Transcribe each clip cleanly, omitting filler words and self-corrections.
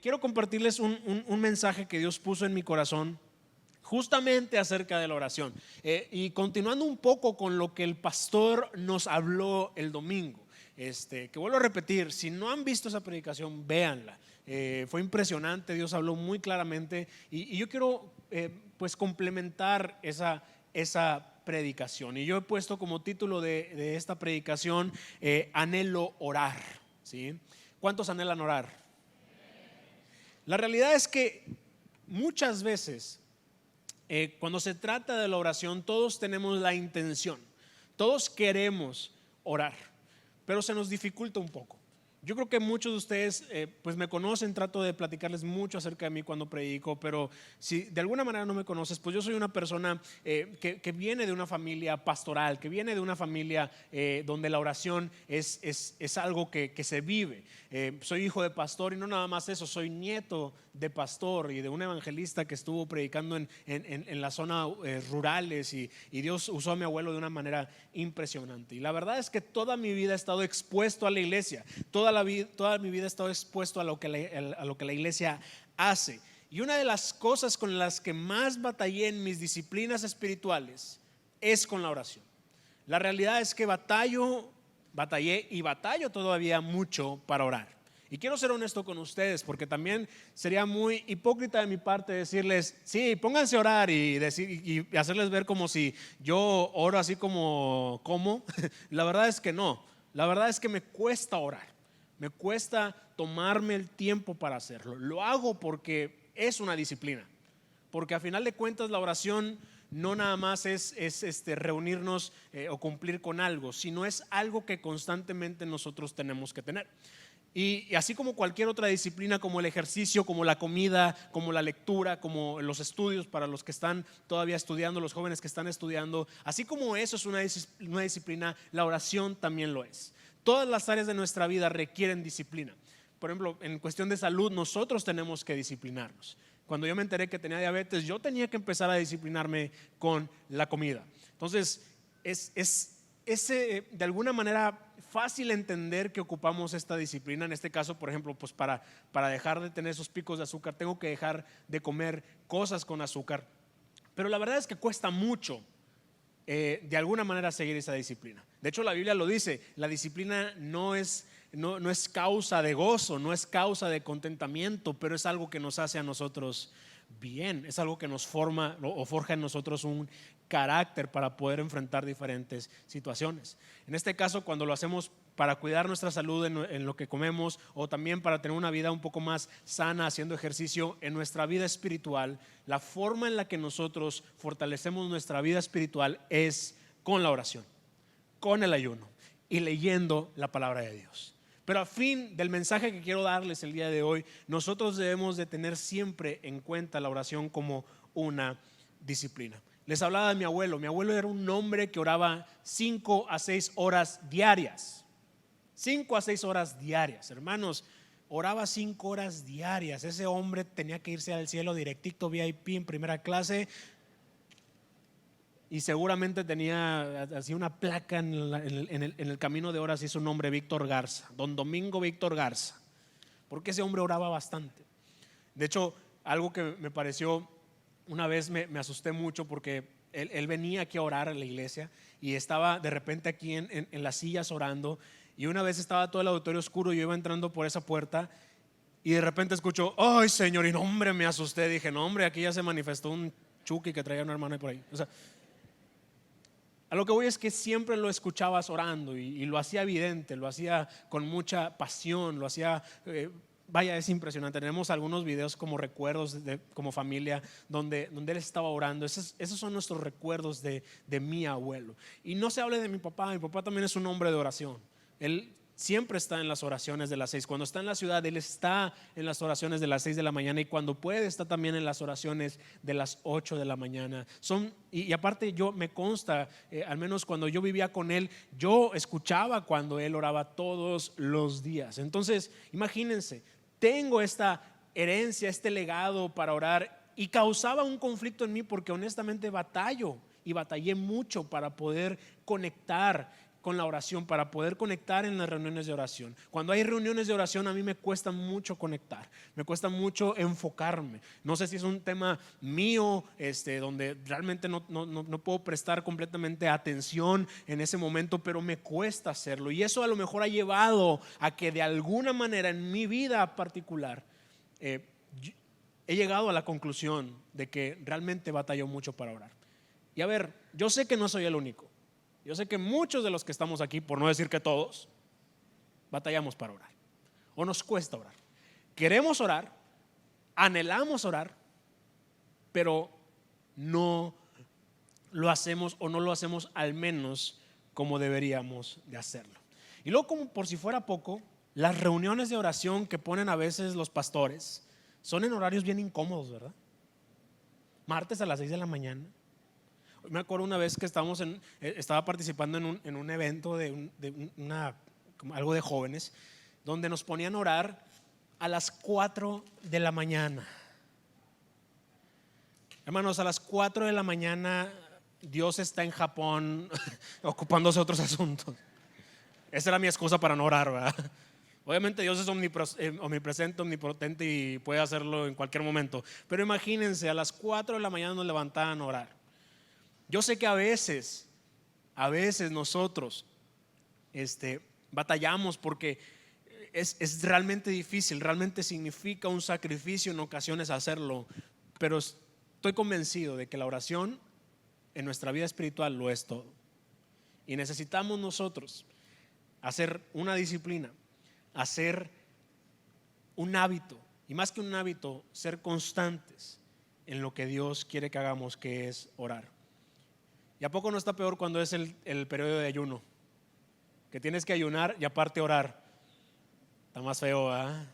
quiero compartirles un mensaje que Dios puso en mi corazón justamente acerca de la oración. Y continuando un poco con lo que el pastor nos habló el domingo, que vuelvo a repetir, si no han visto esa predicación, véanla. Fue impresionante, Dios habló muy claramente y yo quiero pues complementar esa predicación. Y yo he puesto como título de esta predicación, anhelo orar, ¿sí? ¿Cuántos anhelan orar? La realidad es que muchas veces cuando se trata de la oración, todos tenemos la intención, todos queremos orar, pero se nos dificulta un poco. Yo creo que muchos de ustedes pues me conocen, trato de platicarles mucho acerca de mí cuando predico, pero si de alguna manera no me conoces, pues yo soy una persona que viene de una familia pastoral, que viene de una familia donde la oración es algo que se vive. Soy hijo de pastor y no nada más eso, soy nieto de pastor y de un evangelista que estuvo predicando en las zonas rurales y Dios usó a mi abuelo de una manera impresionante. Y la verdad es que toda mi vida he estado expuesto a la iglesia, toda mi vida he estado expuesto a lo que la iglesia hace. Y una de las cosas con las que más batallé en mis disciplinas espirituales es con la oración. La realidad es que batallé y batallo todavía mucho para orar. Y quiero ser honesto con ustedes, porque también sería muy hipócrita de mi parte decirles, sí, pónganse a orar y hacerles ver como si yo oro así como La verdad es que no. La verdad es que me cuesta orar, me cuesta tomarme el tiempo para hacerlo. Lo hago porque es una disciplina, porque a final de cuentas la oración no nada más es reunirnos o cumplir con algo, sino es algo que constantemente nosotros tenemos que tener. Y así como cualquier otra disciplina, como el ejercicio, como la comida, como la lectura, como los estudios para los que están todavía estudiando, los jóvenes que están estudiando, así como eso es una disciplina, la oración también lo es. Todas las áreas de nuestra vida requieren disciplina. Por ejemplo, en cuestión de salud, nosotros tenemos que disciplinarnos. Cuando yo me enteré que tenía diabetes, yo tenía que empezar a disciplinarme con la comida. Entonces, es de alguna manera fácil entender que ocupamos esta disciplina. En este caso, por ejemplo, pues para dejar de tener esos picos de azúcar, tengo que dejar de comer cosas con azúcar. Pero la verdad es que cuesta mucho de alguna manera seguir esa disciplina. De hecho, la Biblia lo dice, la disciplina no es causa de gozo, no es causa de contentamiento, pero es algo que nos hace a nosotros bien, es algo que nos forma o forja en nosotros un carácter para poder enfrentar diferentes situaciones. En este caso, cuando lo hacemos para cuidar nuestra salud en lo que comemos, o también para tener una vida un poco más sana haciendo ejercicio en nuestra vida espiritual, la forma en la que nosotros fortalecemos nuestra vida espiritual es con la oración, con el ayuno y leyendo la palabra de Dios. Pero a fin del mensaje que quiero darles el día de hoy, nosotros debemos de tener siempre en cuenta la oración como una disciplina. Les hablaba de mi abuelo. Mi abuelo era un hombre que oraba 5 a 6 horas diarias. 5 a 6 horas diarias, hermanos. Oraba 5 horas diarias. Ese hombre tenía que irse al cielo directito, VIP en primera clase. Y seguramente tenía así una placa en el camino de horas y su nombre, Víctor Garza, don Domingo Víctor Garza, porque ese hombre oraba bastante. De hecho, algo que me pareció, una vez me asusté mucho porque él venía aquí a orar a la iglesia y estaba de repente aquí en las sillas orando, y una vez estaba todo el auditorio oscuro y yo iba entrando por esa puerta y de repente escucho, ay Señor, y no hombre, me asusté. Dije, no hombre, aquí ya se manifestó un Chucky que traía una hermana por ahí. O sea, a lo que voy es que siempre lo escuchabas orando y lo hacía evidente, lo hacía con mucha pasión, lo hacía, vaya, es impresionante. Tenemos algunos videos como recuerdos como familia donde él estaba orando. Esos son nuestros recuerdos de mi abuelo. Y no se hable de mi papá también es un hombre de oración. Él siempre está en las oraciones de las 6. Cuando está en la ciudad, él está en las oraciones de las 6 de la mañana, y cuando puede está también en las oraciones de las 8 de la mañana. Y aparte yo me consta, al menos cuando yo vivía con él, yo escuchaba cuando él oraba todos los días. Entonces, imagínense, tengo esta herencia, este legado para orar, y causaba un conflicto en mí porque honestamente batallé mucho para poder conectar con la oración, para poder conectar en las reuniones de oración. Cuando hay reuniones de oración a mí me cuesta mucho conectar, me cuesta mucho enfocarme. No sé si es un tema mío, donde realmente no puedo prestar completamente atención en ese momento, pero me cuesta hacerlo. Y eso a lo mejor ha llevado a que de alguna manera en mi vida particular he llegado a la conclusión de que realmente batallo mucho para orar. Y a ver, yo sé que no soy el único. Yo sé que muchos de los que estamos aquí, por no decir que todos, batallamos para orar o nos cuesta orar. Queremos orar, anhelamos orar, pero no lo hacemos, o no lo hacemos al menos como deberíamos de hacerlo. Y luego, como por si fuera poco, las reuniones de oración que ponen a veces los pastores son en horarios bien incómodos, ¿verdad? Martes a las 6 de la mañana. Me acuerdo una vez que estaba participando en un evento algo de jóvenes, donde nos ponían a orar a las 4 de la mañana. Hermanos, a las 4 de la mañana Dios está en Japón ocupándose de otros asuntos. Esa era mi excusa para no orar, ¿verdad? Obviamente Dios es omnipresente, omnipotente y puede hacerlo en cualquier momento. Pero imagínense, a las 4 de la mañana nos levantaban a orar. Yo sé que a veces nosotros batallamos porque es realmente difícil, realmente significa un sacrificio en ocasiones hacerlo, pero estoy convencido de que la oración en nuestra vida espiritual lo es todo. Y necesitamos nosotros hacer una disciplina, hacer un hábito, y más que un hábito, ser constantes en lo que Dios quiere que hagamos, que es orar. ¿Y a poco no está peor cuando es el periodo de ayuno? Que tienes que ayunar y aparte orar. Está más feo, ¿verdad?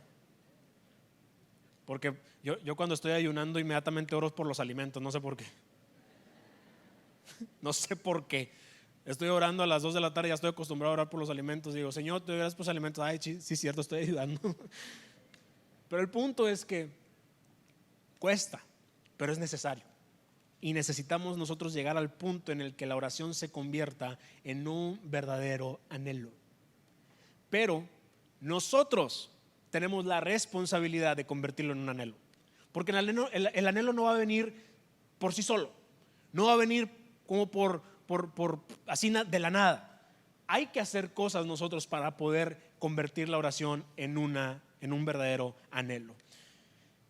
Porque yo cuando estoy ayunando inmediatamente oro por los alimentos, no sé por qué. No sé por qué. Estoy orando a las 2 de la tarde, ya estoy acostumbrado a orar por los alimentos. Digo, Señor, te doy gracias por los alimentos. Ay, sí, cierto, estoy ayudando. Pero el punto es que cuesta, pero es necesario. Y necesitamos nosotros llegar al punto en el que la oración se convierta en un verdadero anhelo. Pero nosotros tenemos la responsabilidad de convertirlo en un anhelo. Porque el anhelo no va a venir por sí solo. No va a venir como por así de la nada. Hay que hacer cosas nosotros para poder convertir la oración en un verdadero anhelo.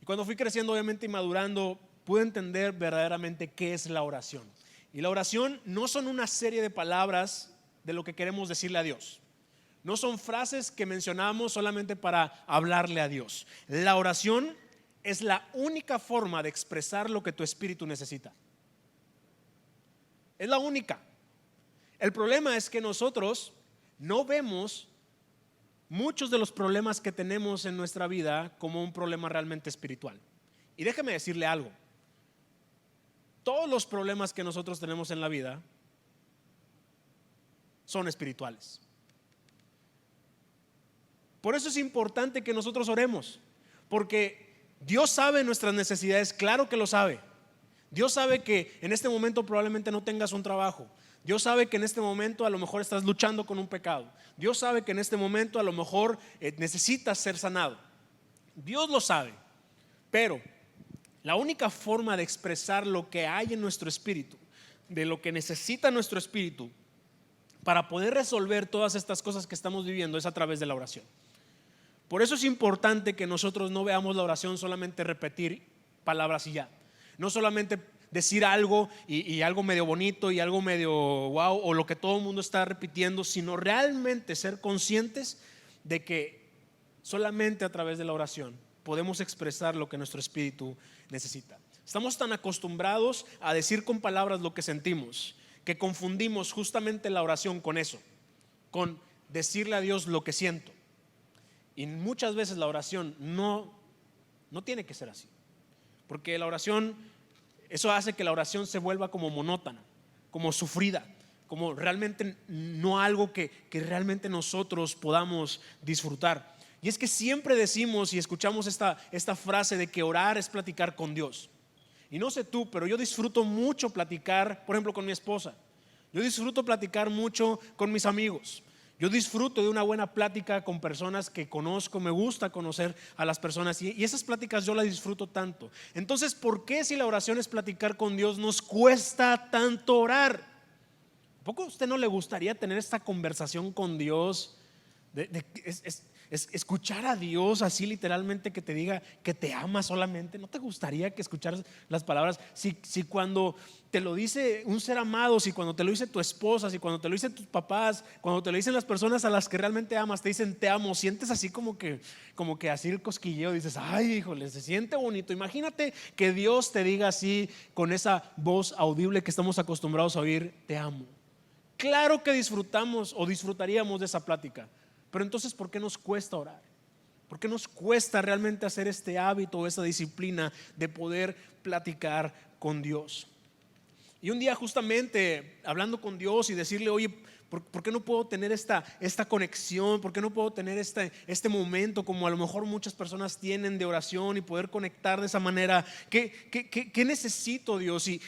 Y cuando fui creciendo, obviamente, y madurando, pude entender verdaderamente qué es la oración. Y la oración no son una serie de palabras de lo que queremos decirle a Dios. No son frases que mencionamos solamente para hablarle a Dios. La oración es la única forma de expresar lo que tu espíritu necesita. Es la única. El problema es que nosotros no vemos muchos de los problemas que tenemos en nuestra vida como un problema realmente espiritual. Y déjeme decirle algo. Todos los problemas que nosotros tenemos en la vida son espirituales. Por eso es importante que nosotros oremos, porque Dios sabe nuestras necesidades, claro que lo sabe. Dios sabe que en este momento probablemente no tengas un trabajo. Dios sabe que en este momento a lo mejor estás luchando con un pecado. Dios sabe que en este momento a lo mejor necesitas ser sanado. Dios lo sabe, pero la única forma de expresar lo que hay en nuestro espíritu, de lo que necesita nuestro espíritu para poder resolver todas estas cosas que estamos viviendo, es a través de la oración. Por eso es importante que nosotros no veamos la oración solamente repetir palabras y ya. No solamente decir algo y algo medio bonito y algo medio wow, o lo que todo el mundo está repitiendo, sino realmente ser conscientes de que solamente a través de la oración podemos expresar lo que nuestro espíritu necesita. Estamos tan acostumbrados a decir con palabras lo que sentimos, que confundimos justamente la oración con eso, con decirle a Dios lo que siento. Y muchas veces la oración no tiene que ser así, porque la oración, eso hace que la oración se vuelva como monótona, como sufrida, como realmente no algo que realmente nosotros podamos disfrutar. Y es que siempre decimos y escuchamos esta frase de que orar es platicar con Dios. Y no sé tú, pero yo disfruto mucho platicar, por ejemplo, con mi esposa. Yo disfruto platicar mucho con mis amigos. Yo disfruto de una buena plática con personas que conozco. Me gusta conocer a las personas y esas pláticas yo las disfruto tanto. Entonces, ¿por qué si la oración es platicar con Dios nos cuesta tanto orar? ¿A poco a usted no le gustaría tener esta conversación con Dios? Escuchar a Dios así literalmente, que te diga que te ama solamente. ¿No te gustaría que escucharas las palabras? Si cuando te lo dice un ser amado, si cuando te lo dice tu esposa, si cuando te lo dicen tus papás, cuando te lo dicen las personas a las que realmente amas, te dicen te amo, sientes así como que así el cosquilleo, dices, ay, híjole, se siente bonito. Imagínate que Dios te diga así, con esa voz audible que estamos acostumbrados a oír, te amo. Claro que disfrutamos o disfrutaríamos de esa plática. Pero entonces, ¿por qué nos cuesta orar? ¿Por qué nos cuesta realmente hacer este hábito, esa disciplina de poder platicar con Dios? Y un día, justamente hablando con Dios y decirle, oye, ¿por qué no puedo tener esta conexión? ¿Por qué no puedo tener este momento como a lo mejor muchas personas tienen de oración y poder conectar de esa manera? ¿Qué necesito, Dios? Y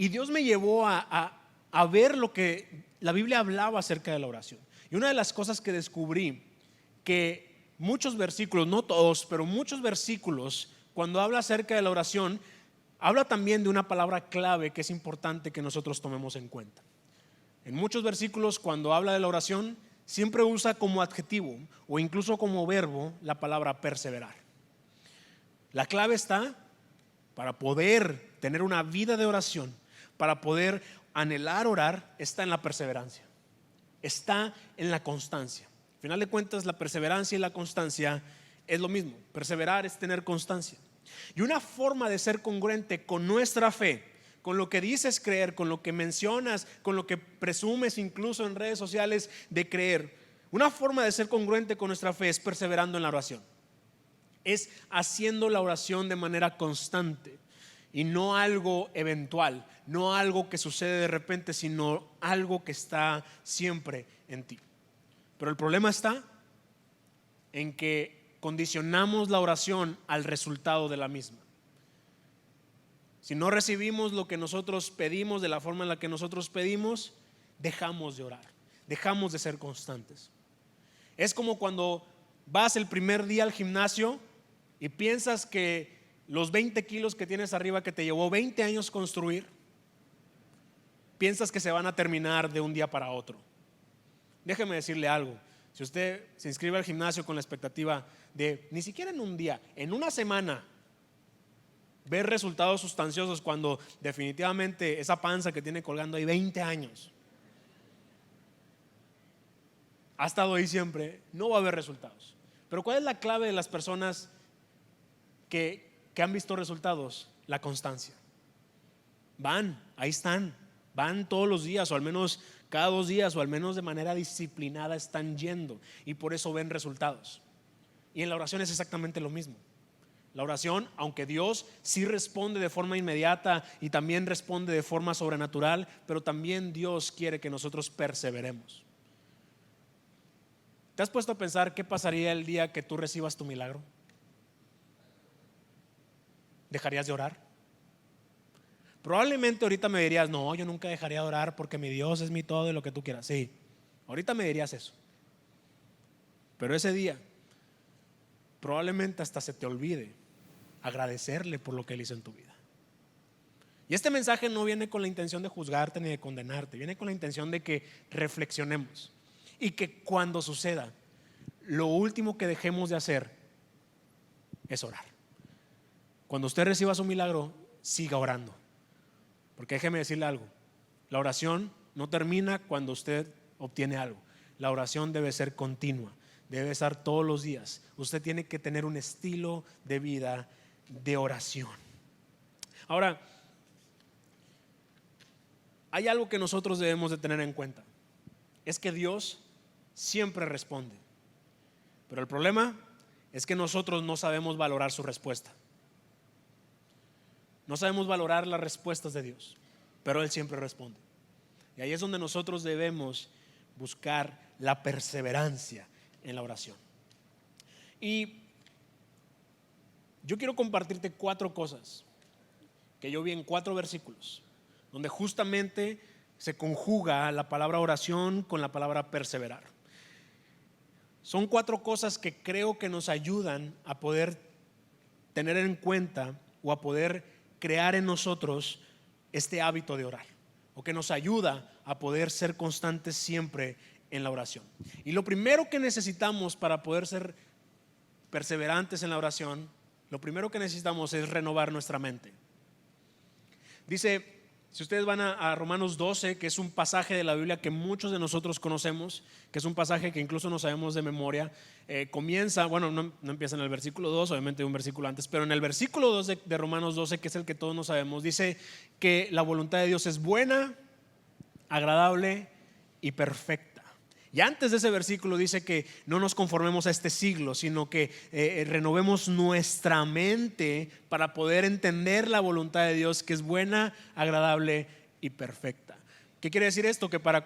Dios me llevó a ver lo que la Biblia hablaba acerca de la oración. Y una de las cosas que descubrí, que muchos versículos, no todos, pero muchos versículos, cuando habla acerca de la oración, habla también de una palabra clave que es importante que nosotros tomemos en cuenta. En muchos versículos, cuando habla de la oración, siempre usa como adjetivo o incluso como verbo la palabra perseverar. La clave está para poder tener una vida de oración, para poder anhelar orar, está en la perseverancia. Está en la constancia. Al final de cuentas, la perseverancia y la constancia es lo mismo. Perseverar es tener constancia. Y una forma de ser congruente con nuestra fe, con lo que dices creer, con lo que mencionas, con lo que presumes incluso en redes sociales de creer, una forma de ser congruente con nuestra fe es perseverando en la oración. Es haciendo la oración de manera constante. Y no algo eventual, no algo que sucede de repente, sino algo que está siempre en ti. Pero el problema está en que condicionamos la oración al resultado de la misma. Si no recibimos lo que nosotros pedimos de la forma en la que nosotros pedimos, dejamos de orar, dejamos de ser constantes. Es como cuando vas el primer día al gimnasio y piensas que los 20 kilos que tienes arriba, que te llevó 20 años construir, piensas que se van a terminar de un día para otro. Déjeme decirle algo. Si usted se inscribe al gimnasio con la expectativa de ni siquiera en un día, en una semana, ver resultados sustanciosos, cuando definitivamente esa panza que tiene colgando ahí 20 años ha estado ahí siempre, no va a haber resultados. Pero ¿cuál es la clave de las personas que han visto resultados? La constancia. Ahí están, van todos los días, o al menos cada 2 días, o al menos de manera disciplinada están yendo, y por eso ven resultados. Y en la oración es exactamente lo mismo. La oración, aunque Dios sí responde de forma inmediata y también responde de forma sobrenatural, pero también Dios quiere que nosotros perseveremos. ¿Te has puesto a pensar qué pasaría el día que tú recibas tu milagro? ¿Dejarías de orar? Probablemente ahorita me dirías, no, yo nunca dejaría de orar porque mi Dios es mi todo y lo que tú quieras. Sí, ahorita me dirías eso. Pero ese día probablemente hasta se te olvide agradecerle por lo que Él hizo en tu vida. Y este mensaje no viene con la intención de juzgarte ni de condenarte, viene con la intención de que reflexionemos y que cuando suceda, lo último que dejemos de hacer es orar. Cuando usted reciba su milagro, siga orando. Porque déjeme decirle algo, la oración no termina cuando usted obtiene algo. La oración debe ser continua, debe estar todos los días. Usted tiene que tener un estilo de vida de oración. Ahora, hay algo que nosotros debemos de tener en cuenta. Es que Dios siempre responde. Pero el problema es que nosotros no sabemos valorar su respuesta. No sabemos valorar las respuestas de Dios, pero Él siempre responde. Y ahí es donde nosotros debemos buscar la perseverancia en la oración. Y yo quiero compartirte 4 cosas que yo vi en 4 versículos, donde justamente se conjuga la palabra oración con la palabra perseverar. Son 4 cosas que creo que nos ayudan a poder tener en cuenta o a poder crear en nosotros este hábito de orar, o que nos ayuda a poder ser constantes siempre en la oración. Y lo primero que necesitamos para poder ser perseverantes en la oración, lo primero que necesitamos es renovar nuestra mente. Dice, si ustedes van a Romanos 12, que es un pasaje de la Biblia que muchos de nosotros conocemos, que es un pasaje que incluso no sabemos de memoria, comienza, bueno, no empieza en el versículo 2, obviamente un versículo antes, pero en el versículo 2 de Romanos 12, que es el que todos nos sabemos, dice que la voluntad de Dios es buena, agradable y perfecta. Y antes de ese versículo dice que no nos conformemos a este siglo, sino que renovemos nuestra mente para poder entender la voluntad de Dios, que es buena, agradable y perfecta. ¿Qué quiere decir esto? Que para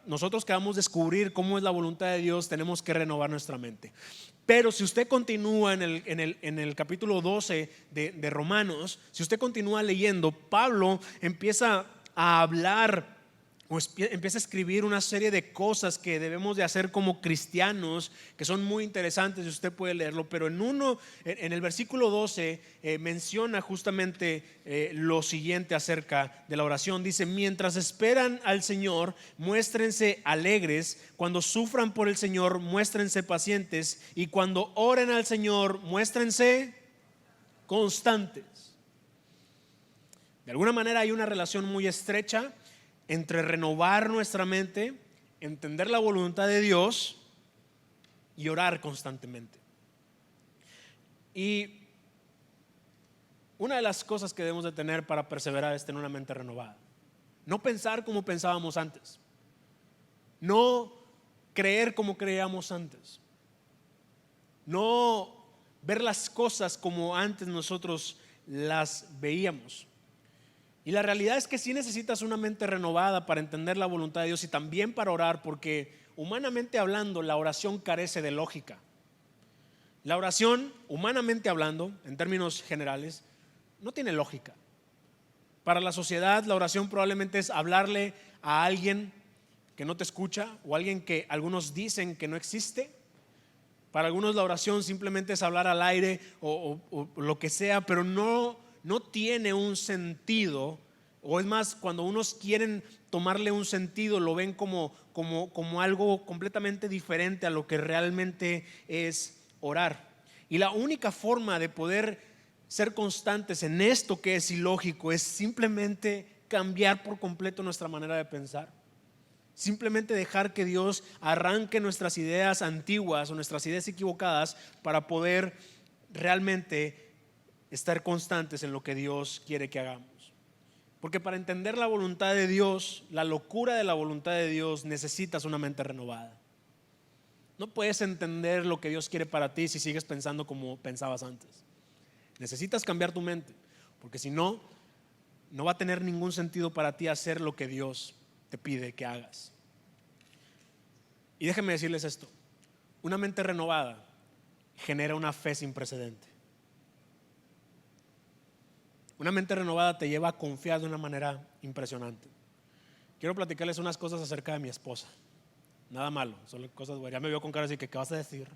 nosotros que vamos a descubrir cómo es la voluntad de Dios, tenemos que renovar nuestra mente. Pero si usted continúa en el capítulo 12 de Romanos, si usted continúa leyendo, Pablo empieza a hablar o empieza a escribir una serie de cosas que debemos de hacer como cristianos, que son muy interesantes y usted puede leerlo. Pero en el versículo 12 menciona justamente lo siguiente acerca de la oración. Dice: mientras esperan al Señor, muéstrense alegres; cuando sufran por el Señor, muéstrense pacientes; y cuando oren al Señor, muéstrense constantes. De alguna manera hay una relación muy estrecha entre renovar nuestra mente, entender la voluntad de Dios y orar constantemente. Y una de las cosas que debemos de tener para perseverar es tener una mente renovada. No pensar como pensábamos antes, no creer como creíamos antes, no ver las cosas como antes nosotros las veíamos. Y la realidad es que sí necesitas una mente renovada para entender la voluntad de Dios y también para orar, porque humanamente hablando, la oración carece de lógica. La oración, humanamente hablando, en términos generales, no tiene lógica. Para la sociedad, la oración probablemente es hablarle a alguien que no te escucha, o alguien que algunos dicen que no existe. Para algunos la oración simplemente es hablar al aire o lo que sea, pero no tiene un sentido. O es más, cuando unos quieren tomarle un sentido, lo ven como algo completamente diferente a lo que realmente es orar. Y la única forma de poder ser constantes en esto que es ilógico es simplemente cambiar por completo nuestra manera de pensar. Simplemente dejar que Dios arranque nuestras ideas antiguas o nuestras ideas equivocadas para poder realmente estar constantes en lo que Dios quiere que hagamos. Porque para entender la voluntad de Dios, la locura de la voluntad de Dios, necesitas una mente renovada. No puedes entender lo que Dios quiere para ti si sigues pensando como pensabas antes. Necesitas cambiar tu mente, porque si no, no va a tener ningún sentido para ti hacer lo que Dios te pide que hagas. Y déjenme decirles esto: una mente renovada genera una fe sin precedente. Una mente renovada te lleva a confiar de una manera impresionante. Quiero platicarles unas cosas acerca de mi esposa. Nada malo, solo cosas buenas. Ya me veo con cara así que, ¿qué vas a decir?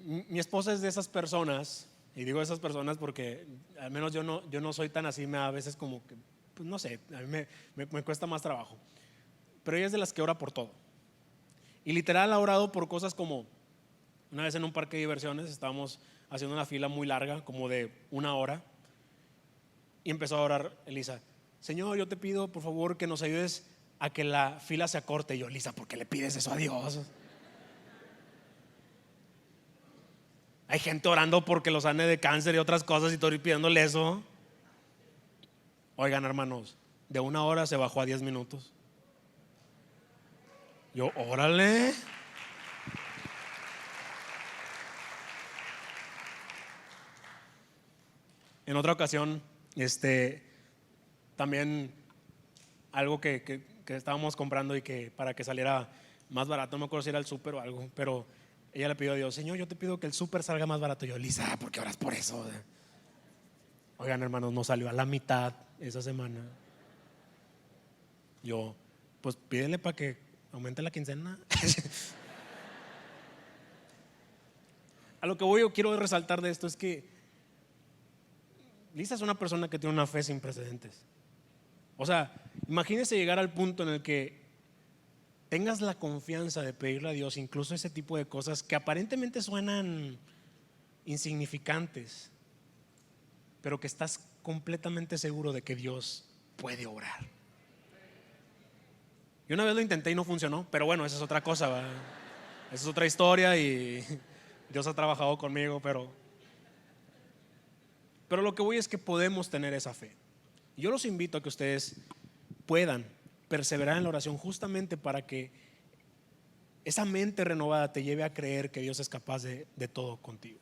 Mi esposa es de esas personas, y digo esas personas porque al menos yo no soy tan así. A veces como que, pues no sé, a mí me cuesta más trabajo. Pero ella es de las que ora por todo. Y literal ha orado por cosas como, una vez en un parque de diversiones estábamos haciendo una fila muy larga, como de 1 hora, y empezó a orar Elisa: Señor, yo te pido por favor que nos ayudes a que la fila se acorte. Y yo: Elisa, ¿por qué le pides eso a Dios? Hay gente orando porque los sane de cáncer y otras cosas, y estoy pidiéndole eso. Oigan, hermanos, de 1 hora se bajó a 10 minutos. Yo: órale. En otra ocasión, también algo que estábamos comprando y que para que saliera más barato, no me acuerdo si era el súper o algo, pero ella le pidió a Dios: Señor, yo te pido que el súper salga más barato. Y yo: Elisa, ¿por qué oras por eso? Oigan, hermanos, no salió a la mitad esa semana. Yo, pues pídele para que aumente la quincena. A lo que yo quiero resaltar de esto es que Lisa es una persona que tiene una fe sin precedentes. O sea, imagínese llegar al punto en el que tengas la confianza de pedirle a Dios incluso ese tipo de cosas que aparentemente suenan insignificantes, pero que estás completamente seguro de que Dios puede obrar. Yo una vez lo intenté y no funcionó, pero bueno, esa es otra cosa, ¿verdad? Esa es otra historia y Dios ha trabajado conmigo, pero lo que voy es que podemos tener esa fe. Yo los invito a que ustedes puedan perseverar en la oración justamente para que esa mente renovada te lleve a creer que Dios es capaz de todo contigo,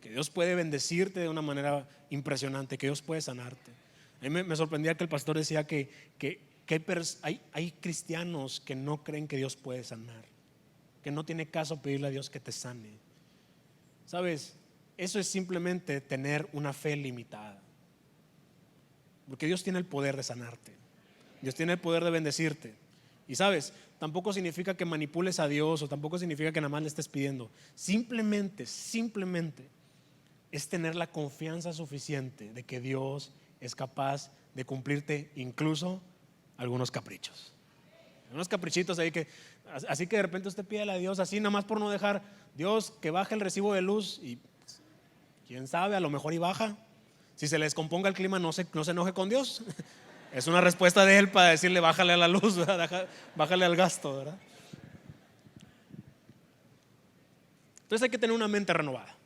que Dios puede bendecirte de una manera impresionante, que Dios puede sanarte. A mí me sorprendía que el pastor decía que hay cristianos que no creen que Dios puede sanar, que no tiene caso pedirle a Dios que te sane. ¿Sabes? Eso es simplemente tener una fe limitada, porque Dios tiene el poder de sanarte, Dios tiene el poder de bendecirte. Y sabes, tampoco significa que manipules a Dios, o tampoco significa que nada más le estés pidiendo. Simplemente es tener la confianza suficiente de que Dios es capaz de cumplirte incluso algunos caprichos, unos caprichitos ahí que, así que de repente usted pide a Dios así nada más por no dejar Dios que baje el recibo de luz, y quién sabe, a lo mejor y baja. Si se le descomponga el clima, no se enoje con Dios. Es una respuesta de Él para decirle bájale a la luz, ¿verdad? Bájale al gasto, ¿verdad? Entonces hay que tener una mente renovada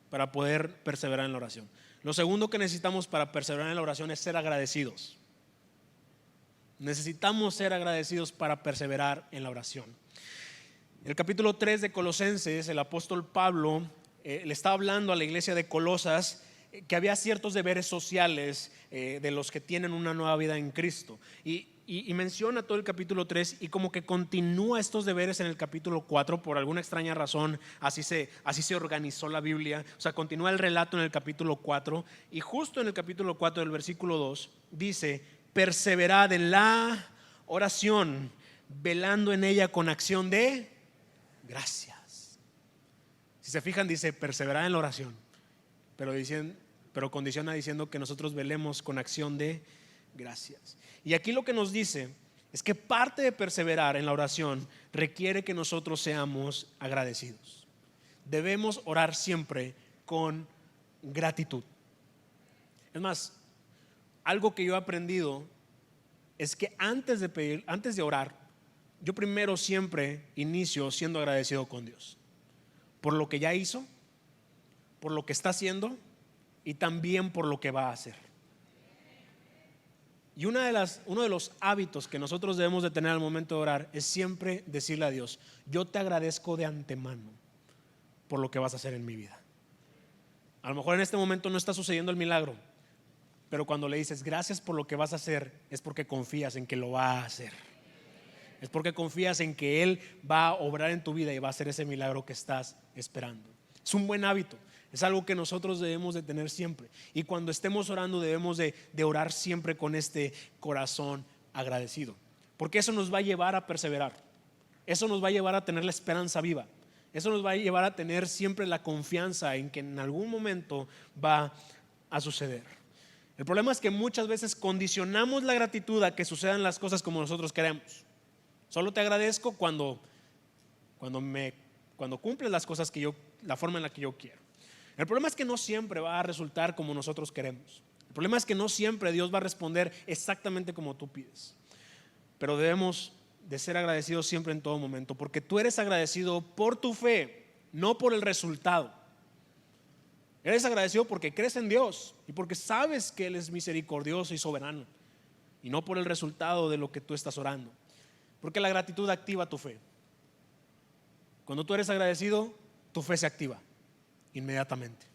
para poder perseverar en la oración. Lo segundo que necesitamos para perseverar en la oración es ser agradecidos. Necesitamos ser agradecidos para perseverar en la oración. En el capítulo 3 de Colosenses, el apóstol Pablo le está hablando a la iglesia de Colosas que había ciertos deberes sociales de los que tienen una nueva vida en Cristo. Y menciona todo el capítulo 3 y como que continúa estos deberes en el capítulo 4. Por alguna extraña razón así se organizó la Biblia. O sea, continúa el relato en el capítulo 4 y justo en el capítulo 4 del versículo 2 dice: perseverad en la oración, velando en ella con acción de gracias. Si se fijan, dice perseverad en la oración, pero condiciona diciendo que nosotros velemos con acción de gracias. Y aquí lo que nos dice es que parte de perseverar en la oración requiere que nosotros seamos agradecidos. Debemos orar siempre con gratitud. Es más, algo que yo he aprendido es que antes de orar, yo primero siempre inicio siendo agradecido con Dios por lo que ya hizo, por lo que está haciendo y también por lo que va a hacer. Y uno de los hábitos que nosotros debemos de tener al momento de orar es siempre decirle a Dios: yo te agradezco de antemano por lo que vas a hacer en mi vida. A lo mejor en este momento no está sucediendo el milagro, pero cuando le dices gracias por lo que vas a hacer, es porque confías en que lo va a hacer. Es porque confías en que Él va a obrar en tu vida y va a hacer ese milagro que estás esperando. Es un buen hábito, es algo que nosotros debemos de tener siempre. Y cuando estemos orando debemos de orar siempre con este corazón agradecido, porque eso nos va a llevar a perseverar. Eso nos va a llevar a tener la esperanza viva. Eso nos va a llevar a tener siempre la confianza en que en algún momento va a suceder. El problema es que muchas veces condicionamos la gratitud a que sucedan las cosas como nosotros queremos. Solo te agradezco cuando cumples las cosas la forma en la que yo quiero. El problema es que no siempre va a resultar como nosotros queremos. El problema es que no siempre Dios va a responder exactamente como tú pides. Pero debemos de ser agradecidos siempre en todo momento, porque tú eres agradecido por tu fe, no por el resultado. Eres agradecido porque crees en Dios y porque sabes que Él es misericordioso y soberano, y no por el resultado de lo que tú estás orando. Porque la gratitud activa tu fe. Cuando tú eres agradecido, tu fe se activa inmediatamente.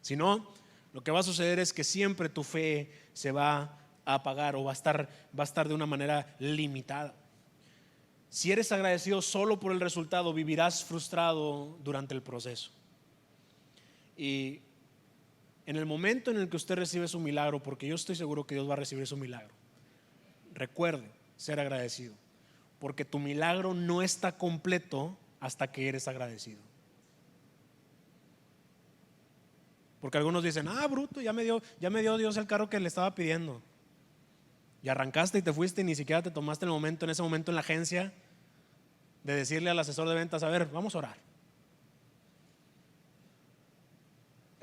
Si no, lo que va a suceder es que siempre tu fe se va a apagar o va a estar de una manera limitada. Si eres agradecido solo por el resultado, vivirás frustrado durante el proceso. Y en el momento en el que usted recibe su milagro, porque yo estoy seguro que Dios va a recibir su milagro, recuerde ser agradecido, porque tu milagro no está completo hasta que eres agradecido. Porque algunos dicen, bruto, ya me dio Dios el carro que le estaba pidiendo. Y arrancaste y te fuiste y ni siquiera te tomaste en ese momento en la agencia de decirle al asesor de ventas, a ver, vamos a orar.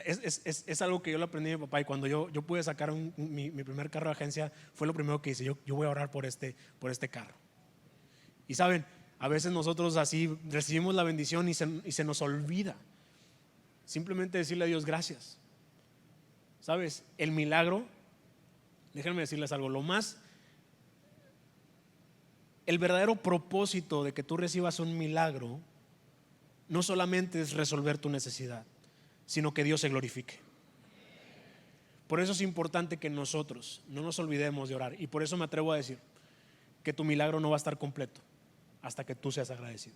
Es algo que yo lo aprendí de mi papá, y cuando yo pude sacar mi primer carro de agencia, fue lo primero que hice. Yo voy a orar por este carro. Y saben, a veces nosotros así recibimos la bendición y se nos olvida simplemente decirle a Dios gracias. ¿Sabes? El milagro, déjenme decirles algo, el verdadero propósito de que tú recibas un milagro no solamente es resolver tu necesidad, sino que Dios se glorifique. Por eso es importante que nosotros no nos olvidemos de orar, y por eso me atrevo a decir que tu milagro no va a estar completo hasta que tú seas agradecido.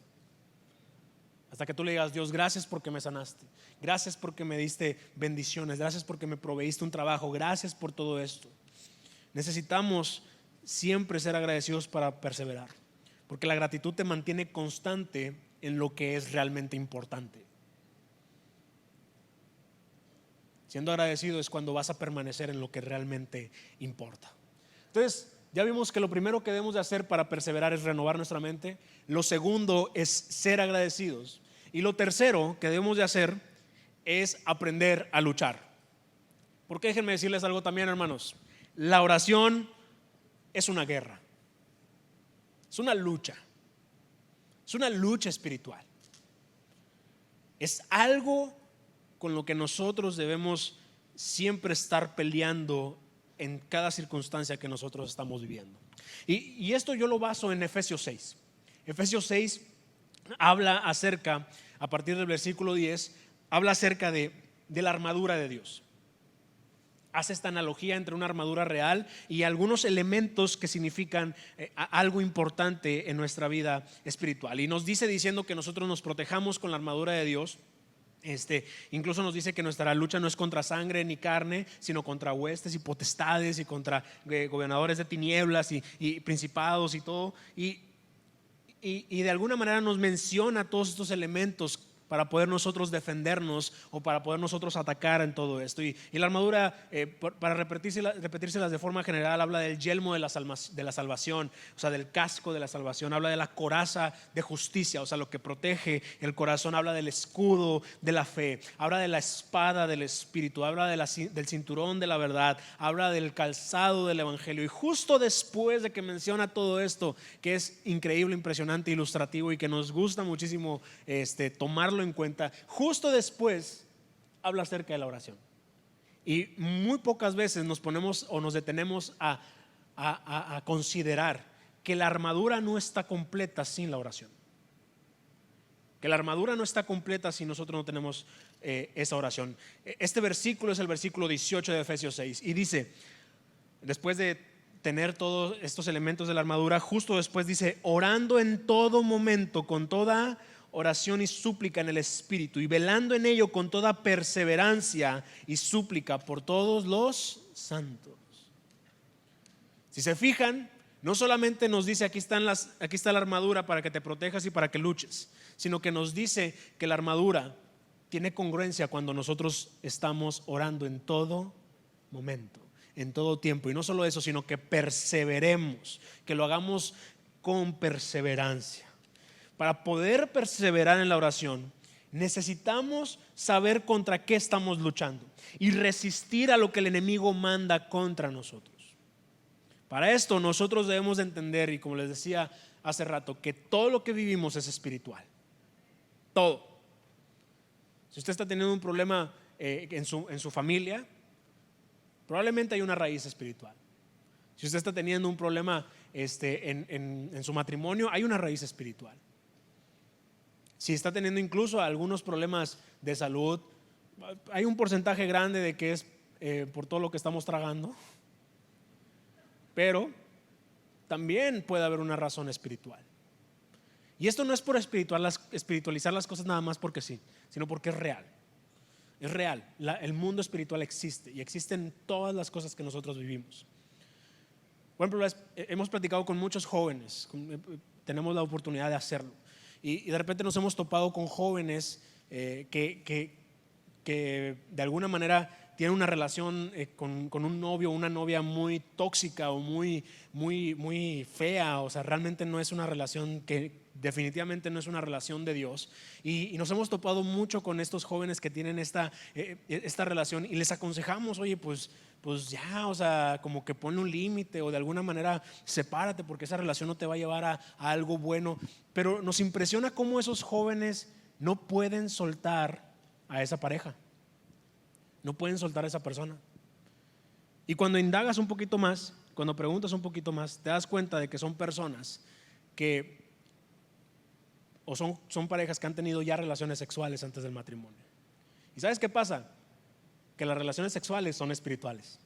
Hasta que tú le digas, Dios, gracias porque me sanaste, gracias porque me diste bendiciones, gracias porque me proveíste un trabajo, gracias por todo esto. Necesitamos siempre ser agradecidos para perseverar, porque la gratitud te mantiene constante en lo que es realmente importante. Siendo agradecido es cuando vas a permanecer en lo que realmente importa. Entonces, ya vimos que lo primero que debemos de hacer para perseverar es renovar nuestra mente. Lo segundo es ser agradecidos. Y lo tercero que debemos de hacer es aprender a luchar. Porque déjenme decirles algo también, hermanos. La oración es una guerra. Es una lucha. Es una lucha espiritual. Es algo con lo que nosotros debemos siempre estar peleando en cada circunstancia que nosotros estamos viviendo. Y esto yo lo baso en Efesios 6. Efesios 6 habla acerca, a partir del versículo 10, habla acerca de la armadura de Dios. Hace esta analogía entre una armadura real y algunos elementos que significan algo importante en nuestra vida espiritual. Y nos dice diciendo que nosotros nos protejamos con la armadura de Dios. Incluso nos dice que nuestra lucha no es contra sangre ni carne, sino contra huestes y potestades y contra gobernadores de tinieblas y principados y todo. Y de alguna manera nos menciona todos estos elementos para poder nosotros defendernos o para poder nosotros atacar en todo esto. Y la armadura, para repetírselas de forma general, habla del yelmo de la salvación, o sea, del casco de la salvación. Habla de la coraza de justicia, o sea, lo que protege el corazón. Habla del escudo de la fe, habla de la espada del Espíritu, habla del cinturón de la verdad, habla del calzado del Evangelio. Y justo después de que menciona todo esto, que es increíble, impresionante, ilustrativo y que nos gusta muchísimo tomarlo en cuenta, justo después habla acerca de la oración. Y muy pocas veces nos ponemos o nos detenemos a considerar que la armadura no está completa sin la oración, que la armadura no está completa si nosotros no tenemos esa oración. Este versículo es el versículo 18 de Efesios 6 y dice, después de tener todos estos elementos de la armadura, justo después dice, orando en todo momento con toda oración y súplica en el Espíritu, y velando en ello con toda perseverancia y súplica por todos los santos. Si se fijan, no solamente nos dice aquí está la armadura para que te protejas y para que luches, sino que nos dice que la armadura tiene congruencia cuando nosotros estamos orando en todo momento, en todo tiempo. Y no solo eso, sino que perseveremos, que lo hagamos con perseverancia. Para poder perseverar en la oración, necesitamos saber contra qué estamos luchando y resistir a lo que el enemigo manda contra nosotros. Para esto nosotros debemos de entender, y como les decía hace rato, que todo lo que vivimos es espiritual. Todo. Si usted está teniendo un problema en su familia, probablemente hay una raíz espiritual. Si usted está teniendo un problema en su matrimonio, hay una raíz espiritual. Si está teniendo incluso algunos problemas de salud, hay un porcentaje grande de que es por todo lo que estamos tragando, pero también puede haber una razón espiritual. Y esto no es por espiritualizar las cosas nada más porque sí, sino porque es real. es real. El mundo espiritual existe y existen todas las cosas que nosotros vivimos. Por ejemplo, hemos platicado con muchos jóvenes, tenemos la oportunidad de hacerlo, y de repente nos hemos topado con jóvenes que de alguna manera tienen una relación con un novio o una novia muy tóxica o muy fea. O sea, realmente no es una relación definitivamente no es una relación de Dios, y nos hemos topado mucho con estos jóvenes que tienen esta relación, y les aconsejamos: oye, pues ya, o sea, como que ponle un límite, o de alguna manera sepárate, porque esa relación no te va a llevar a algo bueno. Pero nos impresiona cómo esos jóvenes no pueden soltar a esa pareja, no pueden soltar a esa persona. Y cuando indagas un poquito más, cuando preguntas un poquito más, te das cuenta de que son personas que son parejas que han tenido ya relaciones sexuales antes del matrimonio. ¿Y sabes qué pasa? Que las relaciones sexuales son espirituales.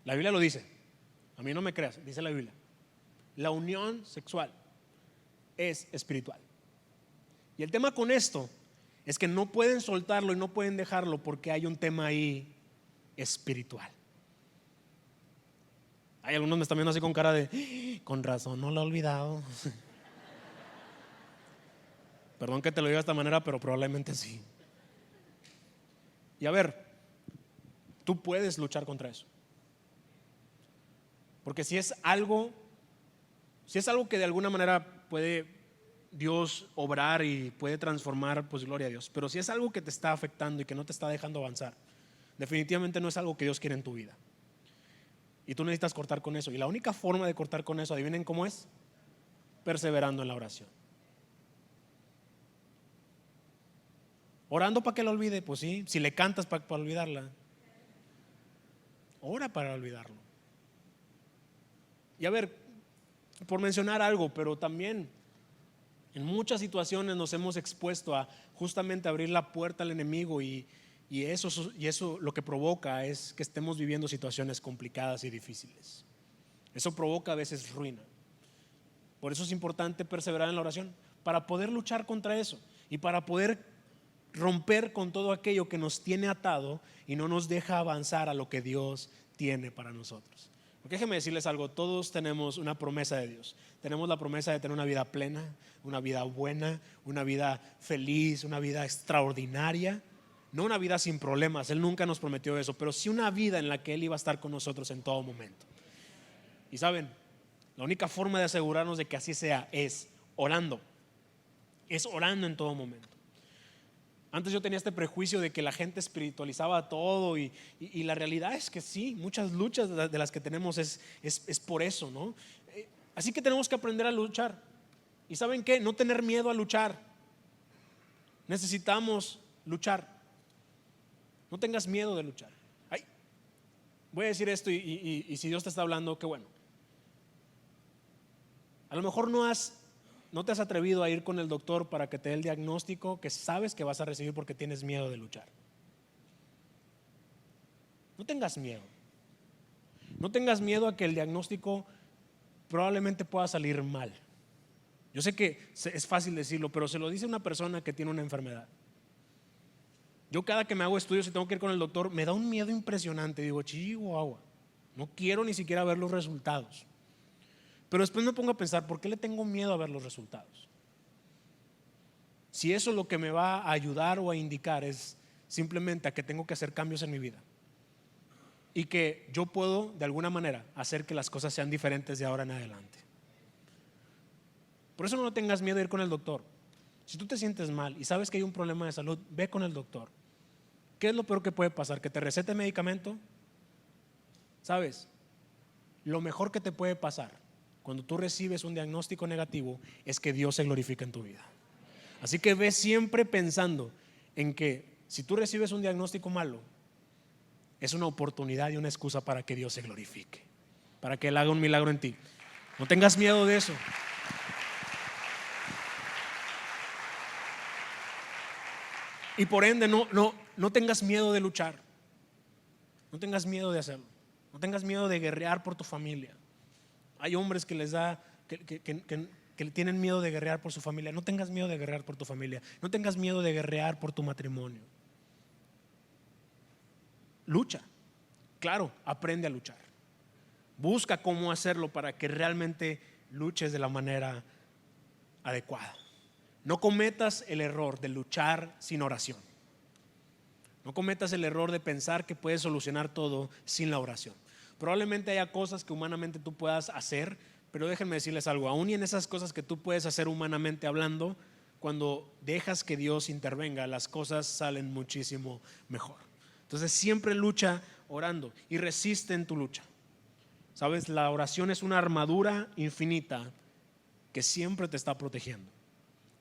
La Biblia lo dice. A mí no me creas, dice la Biblia. La unión sexual es espiritual. Y el tema con esto es que no pueden soltarlo y no pueden dejarlo porque hay un tema ahí espiritual. Hay algunos me están viendo así con cara de: con razón no lo he olvidado. Perdón que te lo diga de esta manera, pero probablemente sí. Y a ver, tú puedes luchar contra eso, porque si es algo que de alguna manera puede Dios obrar y puede transformar, pues gloria a Dios. Pero si es algo que te está afectando y que no te está dejando avanzar, definitivamente no es algo que Dios quiere en tu vida, y tú necesitas cortar con eso. Y la única forma de cortar con eso, adivinen cómo es: perseverando en la oración. Orando para que lo olvide, pues sí. Si le cantas para olvidarla, ora para olvidarlo. Y a ver, por mencionar algo, pero también en muchas situaciones nos hemos expuesto a justamente abrir la puerta al enemigo, y eso lo que provoca es que estemos viviendo situaciones complicadas y difíciles. Eso provoca a veces ruina. Por eso es importante perseverar en la oración, para poder luchar contra eso y para poder romper con todo aquello que nos tiene atado y no nos deja avanzar a lo que Dios tiene para nosotros. Porque déjenme decirles algo: todos tenemos una promesa de Dios. Tenemos la promesa de tener una vida plena, una vida buena, una vida feliz, una vida extraordinaria. No una vida sin problemas, Él nunca nos prometió eso, pero sí una vida en la que Él iba a estar con nosotros en todo momento. Y saben, la única forma de asegurarnos de que así sea es orando en todo momento. Antes yo tenía este prejuicio de que la gente espiritualizaba todo, y la realidad es que sí, muchas luchas de las que tenemos es por eso, ¿no? Así que tenemos que aprender a luchar. ¿Y saben qué? No tener miedo a luchar. Necesitamos luchar. No tengas miedo de luchar. Voy a decir esto, y si Dios te está hablando, qué bueno. A lo mejor no te has atrevido a ir con el doctor para que te dé el diagnóstico que sabes que vas a recibir porque tienes miedo de luchar. No tengas miedo. No tengas miedo a que el diagnóstico probablemente pueda salir mal. Yo sé que es fácil decirlo, pero se lo dice una persona que tiene una enfermedad. Yo cada que me hago estudios y tengo que ir con el doctor, me da un miedo impresionante. Digo: chihuahua, no quiero ni siquiera ver los resultados. Pero después me pongo a pensar: ¿por qué le tengo miedo a ver los resultados? Si eso lo que me va a ayudar o a indicar es simplemente a que tengo que hacer cambios en mi vida, y que yo puedo de alguna manera hacer que las cosas sean diferentes de ahora en adelante. Por eso no tengas miedo de ir con el doctor. Si tú te sientes mal y sabes que hay un problema de salud, ve con el doctor. ¿Qué es lo peor que puede pasar? ¿Que te recete medicamento? ¿Sabes? Lo mejor que te puede pasar cuando tú recibes un diagnóstico negativo es que Dios se glorifica en tu vida. Así que ve siempre pensando en que si tú recibes un diagnóstico malo, es una oportunidad y una excusa para que Dios se glorifique, para que Él haga un milagro en ti. No tengas miedo de eso. Y por ende no tengas miedo de luchar. No tengas miedo de hacerlo. No tengas miedo de guerrear por tu familia. Hay hombres que les da que tienen miedo de guerrear por su familia. No tengas miedo de guerrear por tu familia. No tengas miedo de guerrear por tu matrimonio. lucha. Claro, aprende a luchar. Busca cómo hacerlo para que realmente luches de la manera adecuada. No cometas el error de luchar sin oración. No cometas el error de pensar que puedes solucionar todo sin la oración. Probablemente haya cosas que humanamente tú puedas hacer, pero déjenme decirles algo, aún y en esas cosas que tú puedes hacer humanamente hablando, cuando dejas que Dios intervenga, las cosas salen muchísimo mejor. Entonces siempre lucha orando y resiste en tu lucha. Sabes, la oración es una armadura infinita que siempre te está protegiendo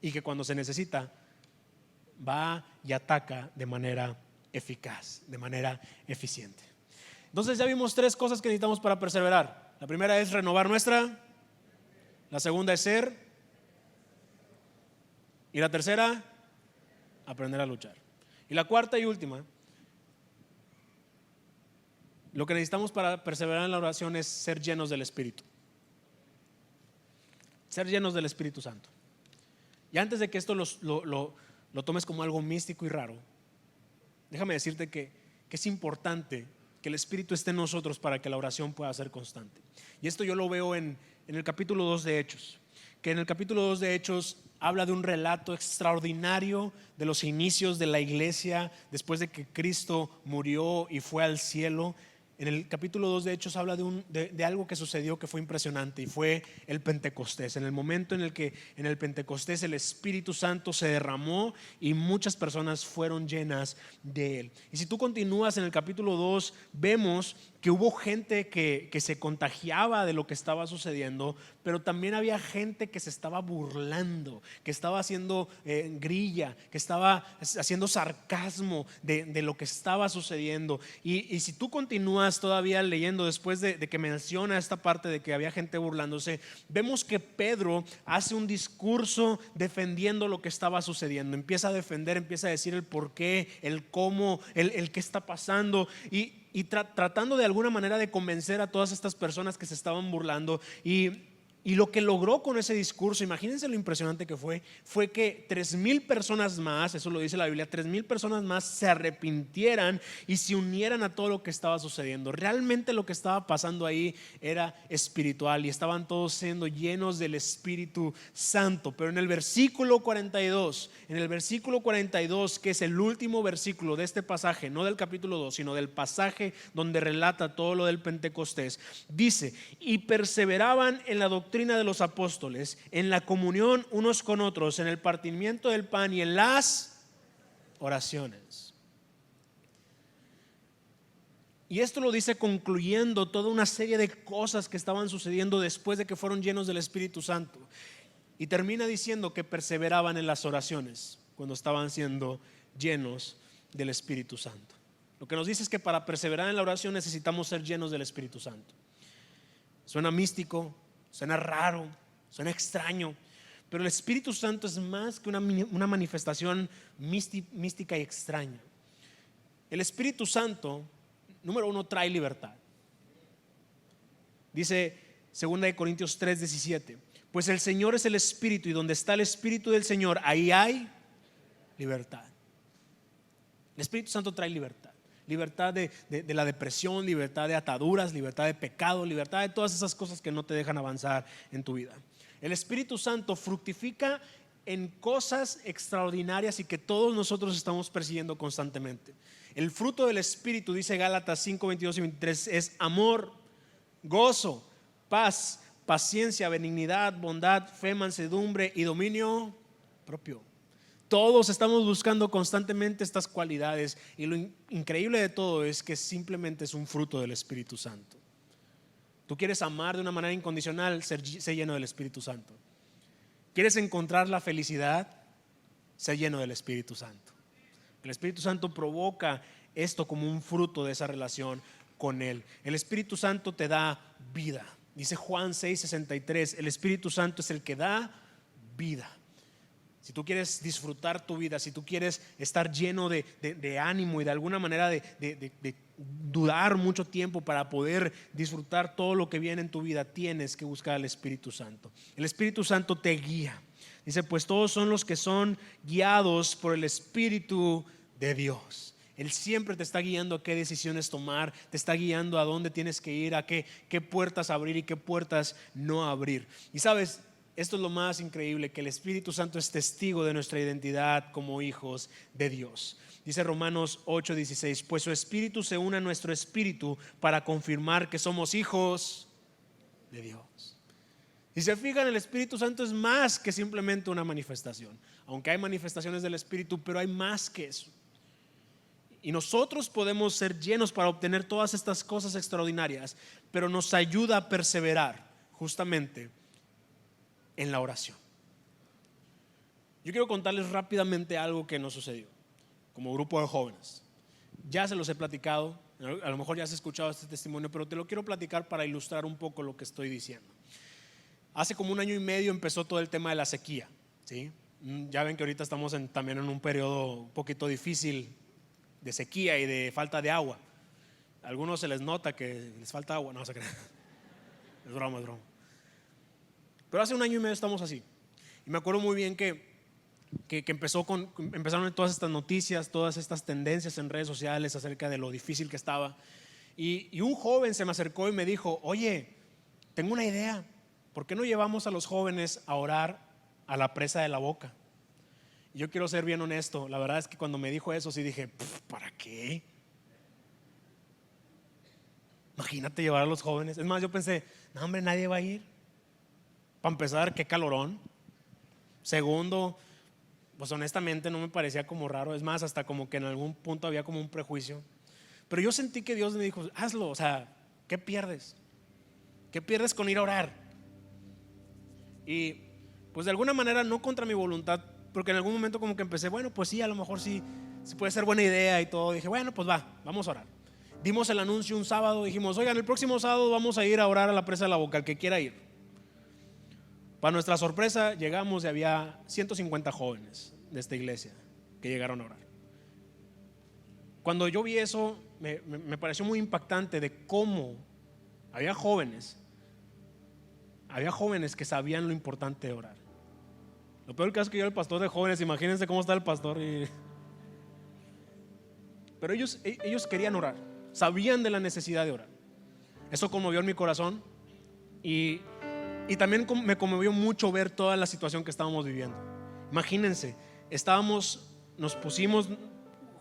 y que cuando se necesita va y ataca de manera eficaz, de manera eficiente. Entonces ya vimos 3 cosas que necesitamos para perseverar. La primera es renovar nuestra, la segunda es ser, y la tercera, aprender a luchar. Y la cuarta y última, lo que necesitamos para perseverar en la oración es ser llenos del Espíritu. Ser llenos del Espíritu Santo. Y antes de que esto lo tomes como algo místico y raro, déjame decirte que es importante que el Espíritu esté en nosotros para que la oración pueda ser constante. Y esto yo lo veo en el capítulo 2 de Hechos, que en el capítulo 2 de Hechos habla de un relato extraordinario de los inicios de la iglesia después de que Cristo murió y fue al cielo. En el capítulo 2 de Hechos habla de algo que sucedió que fue impresionante, y fue el Pentecostés. En el momento en el que en el Pentecostés el Espíritu Santo se derramó y muchas personas fueron llenas de él. Y si tú continúas en el capítulo 2, vemos que hubo gente que se contagiaba de lo que estaba sucediendo, pero también había gente que se estaba burlando, que estaba haciendo grilla, que estaba haciendo sarcasmo de lo que estaba sucediendo. Y si tú continúas todavía leyendo después de que menciona esta parte de que había gente burlándose, vemos que Pedro hace un discurso defendiendo lo que estaba sucediendo. Empieza a defender, empieza a decir el por qué, el cómo, el qué está pasando, y tratando de alguna manera de convencer a todas estas personas que se estaban burlando. Y lo que logró con ese discurso, imagínense lo impresionante que fue que 3,000 personas más, eso lo dice la Biblia, 3,000 personas más se arrepintieran y se unieran a todo lo que estaba sucediendo. Realmente lo que estaba pasando ahí era espiritual y estaban todos siendo llenos del Espíritu Santo. Pero en el versículo 42, que es el último versículo de este pasaje, no del capítulo 2, sino del pasaje donde relata todo lo del Pentecostés, dice: y perseveraban en la doctrina de los apóstoles, en la comunión unos con otros, en el partimiento del pan y en las oraciones. Y esto lo dice concluyendo toda una serie de cosas que estaban sucediendo después de que fueron llenos del Espíritu Santo. Y termina diciendo que perseveraban en las oraciones cuando estaban siendo llenos del Espíritu Santo. Lo que nos dice es que para perseverar en la oración necesitamos ser llenos del Espíritu Santo. Suena místico, suena raro, suena extraño, pero el Espíritu Santo es más que una manifestación mística y extraña. El Espíritu Santo, número 1, trae libertad. Dice 2 Corintios 3:17: pues el Señor es el Espíritu, y donde está el Espíritu del Señor, ahí hay libertad. El Espíritu Santo trae libertad. Libertad de la depresión, libertad de ataduras, libertad de pecado, libertad de todas esas cosas que no te dejan avanzar en tu vida. El Espíritu Santo fructifica en cosas extraordinarias y que todos nosotros estamos persiguiendo constantemente. El fruto del Espíritu, dice Gálatas 5:22 y 23, es amor, gozo, paz, paciencia, benignidad, bondad, fe, mansedumbre y dominio propio. Todos estamos buscando constantemente estas cualidades, y lo increíble de todo es que simplemente es un fruto del Espíritu Santo. Tú quieres amar de una manera incondicional, ser lleno del Espíritu Santo. ¿Quieres encontrar la felicidad? Ser lleno del Espíritu Santo. El Espíritu Santo provoca esto como un fruto de esa relación con Él. El Espíritu Santo te da vida. Dice Juan 6:63, el Espíritu Santo es el que da vida. Si tú quieres disfrutar tu vida, si tú quieres estar lleno de ánimo y de alguna manera de dudar mucho tiempo para poder disfrutar todo lo que viene en tu vida, tienes que buscar al Espíritu Santo. El Espíritu Santo te guía. Dice: pues todos son los que son guiados por el Espíritu de Dios. Él siempre te está guiando a qué decisiones tomar, te está guiando a dónde tienes que ir, a qué puertas abrir y qué puertas no abrir. Y sabes, esto es lo más increíble, que el Espíritu Santo es testigo de nuestra identidad como hijos de Dios. Dice Romanos 8:16, pues su Espíritu se une a nuestro espíritu para confirmar que somos hijos de Dios. Si se fijan, el Espíritu Santo es más que simplemente una manifestación. Aunque hay manifestaciones del Espíritu, pero hay más que eso. Y nosotros podemos ser llenos para obtener todas estas cosas extraordinarias, pero nos ayuda a perseverar justamente en la oración. Yo quiero contarles rápidamente algo que nos sucedió como grupo de jóvenes. Ya se los he platicado, a lo mejor ya has escuchado este testimonio, pero te lo quiero platicar para ilustrar un poco lo que estoy diciendo. Hace como 1 año y medio empezó todo el tema de la sequía, ¿sí? Ya ven que ahorita estamos también en un periodo un poquito difícil de sequía y de falta de agua. A algunos se les nota que les falta agua, no se crean. Es broma, es broma. Pero hace 1 año y medio estamos así. Y me acuerdo muy bien que empezaron todas estas noticias, todas estas tendencias en redes sociales acerca de lo difícil que estaba. Y un joven se me acercó y me dijo, oye, tengo una idea, ¿por qué no llevamos a los jóvenes a orar a la presa de la Boca? Y yo quiero ser bien honesto, la verdad es que cuando me dijo eso sí dije, ¿para qué? Imagínate llevar a los jóvenes. Es más, yo pensé, no hombre, nadie va a ir. Para empezar, qué calorón. Segundo, pues honestamente no me parecía como raro. Es más, hasta como que en algún punto había como un prejuicio. Pero yo sentí que Dios me dijo, hazlo, o sea, ¿qué pierdes? ¿Qué pierdes con ir a orar? Y pues de alguna manera no contra mi voluntad, porque en algún momento como que empecé, bueno, pues sí, a lo mejor sí puede ser buena idea y todo. Dije, bueno, pues vamos a orar. Dimos el anuncio un sábado, dijimos, oigan, el próximo sábado vamos a ir a orar a la presa de la Boca, el que quiera ir. Para nuestra sorpresa llegamos y había 150 jóvenes de esta iglesia que llegaron a orar. Cuando yo vi eso me pareció muy impactante de cómo había jóvenes que sabían lo importante de orar. Lo peor que es que yo era el pastor de jóvenes, imagínense cómo está el pastor. Pero ellos querían orar, sabían de la necesidad de orar. Eso conmovió en mi corazón y también me conmovió mucho ver toda la situación que estábamos viviendo. Imagínense, nos pusimos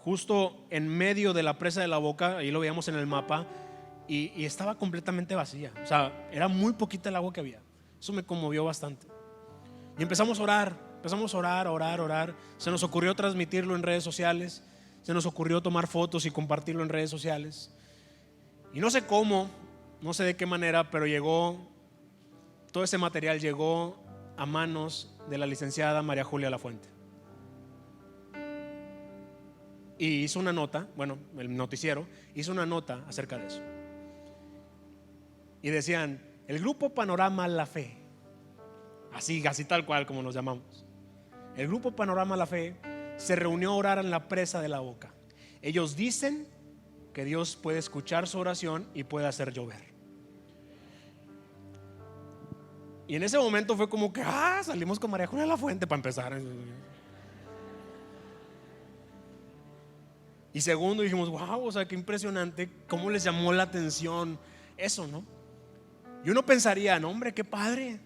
justo en medio de la presa de la Boca, ahí lo veíamos en el mapa, y estaba completamente vacía. O sea, era muy poquita el agua que había. Eso me conmovió bastante. Y empezamos a orar. Se nos ocurrió transmitirlo en redes sociales, se nos ocurrió tomar fotos y compartirlo en redes sociales. Y no sé cómo, no sé de qué manera, pero todo ese material llegó a manos de la licenciada María Julia Lafuente. Y hizo una nota, bueno, el noticiero hizo una nota acerca de eso. Y decían, el grupo Panorama La Fe, así tal cual como nos llamamos. El grupo Panorama La Fe se reunió a orar en la presa de la Boca. Ellos dicen que Dios puede escuchar su oración y puede hacer llover. Y en ese momento fue como que salimos con María Julia Lafuente para empezar. Y segundo dijimos, wow, o sea, qué impresionante cómo les llamó la atención eso, ¿no? Y uno pensaría, no hombre, qué padre.